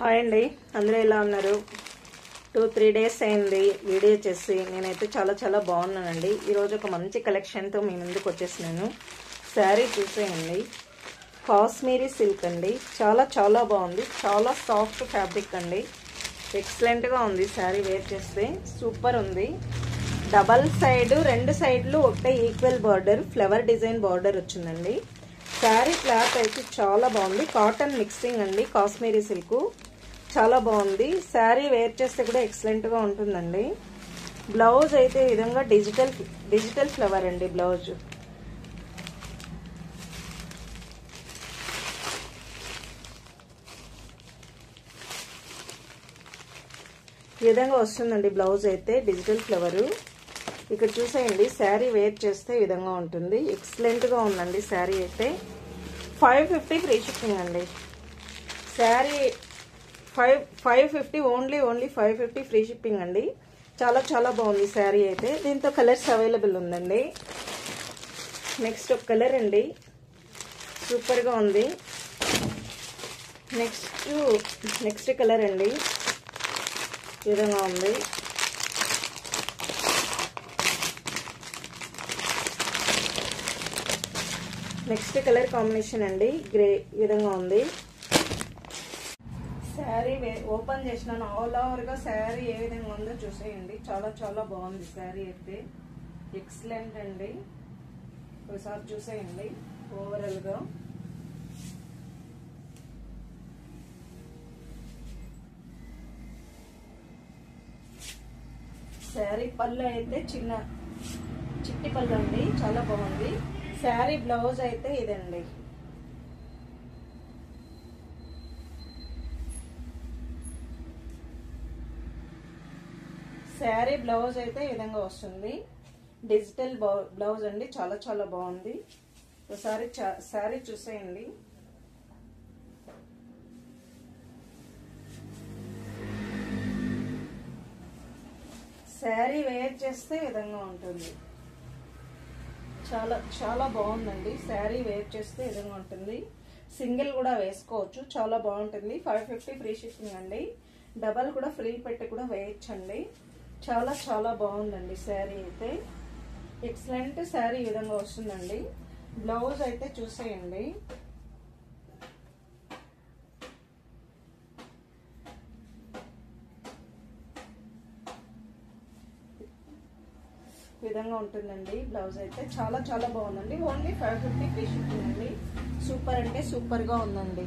Hi అండి, అందరూ ఎలా ఉన్నారు? 2-3 డేస్ అయింది వీడియో చేసి. నేనైతే చాలా బాగున్నానండి. ఈరోజు ఒక మంచి కలెక్షన్తో మీ ముందుకు వచ్చేసినాను. శారీ చూసేయండి, కాశ్మీరీ సిల్క్ అండి. చాలా బాగుంది. చాలా సాఫ్ట్ ఫ్యాబ్రిక్ అండి. ఎక్సలెంట్గా ఉంది. శారీ వేర్ చేస్తే సూపర్ ఉంది. డబల్ సైడ్, రెండు సైడ్లు ఒకటే equal border, flower design border వచ్చిందండి. శారీ క్లాత్ అయితే చాలా బాగుంది. కాటన్ మిక్సింగ్ అండి, కాశ్మీరీ సిల్క్. చాలా బాగుంది. శారీ వేర్ చేస్తే కూడా ఎక్సలెంట్గా ఉంటుందండి. బ్లౌజ్ అయితే ఈ విధంగా డిజిటల్ ఫ్లవర్ అండి. బ్లౌజ్ ఈ విధంగా వస్తుందండి. బ్లౌజ్ అయితే డిజిటల్ ఫ్లవరు. ఇక్కడ చూసేయండి, శారీ వేర్ చేస్తే ఈ విధంగా ఉంటుంది. ఎక్సలెంట్గా ఉందండి. శారీ అయితే 550 ఫ్రీ షిప్పింగ్ అండి. శారీ 550 ఓన్లీ 550 ఫ్రీ షిప్పింగ్ అండి. చాలా బాగుంది శారీ అయితే. దీంతో కలర్స్ అవైలబుల్ ఉందండి. నెక్స్ట్ ఒక కలర్ అండి, సూపర్గా ఉంది. నెక్స్ట్ కలర్ అండి, ఈ విధంగా ఉంది. నెక్స్ట్ కలర్ కాంబినేషన్ అండి, గ్రే. ఈ విధంగా ఉంది. శారీ ఓపెన్ చేసినాను. ఆల్ ఓవర్గా శారీ ఏ విధంగా ఉందో చూసేయండి. చాలా బాగుంది శారీ అయితే. ఎక్సలెంట్ అండి. ఒకసారి చూసేయండి ఓవరాల్గా. శారీ పళ్ళు అయితే చిట్టి పళ్ళు అండి. చాలా బాగుంది. శారీ బ్లౌజ్ అయితే ఇదండి. శారీ బ్లౌజ్ అయితే ఈ విధంగా వస్తుంది. డిజిటల్ బ్లౌజ్ అండి. చాలా బాగుంది. ఒకసారి శారీ చూసేయండి. శారీ వేర్ చేస్తే ఈ విధంగా ఉంటుంది. చాలా బాగుందండి. శారీ వేర్ చేస్తే ఈ విధంగా ఉంటుంది. సింగిల్ కూడా వేసుకోవచ్చు. చాలా బాగుంటుంది. 550 ఫ్రీ షిప్పింగ్ అండి. డబల్ కూడా ఫ్రీ పెట్టి కూడా వేయచ్చండి. చాలా బాగుందండి శారీ అయితే. ఎక్సలెంట్ శారీ ఈ విధంగా వస్తుందండి. బ్లౌజ్ అయితే చూసేయండి. ఈ విధంగా ఉంటుందండి. బ్లౌజ్ అయితే చాలా బాగుందండి. ఓన్లీ 550 ఫ్రీ షిప్పింగ్ అండి. సూపర్ అంటే సూపర్గా ఉందండి.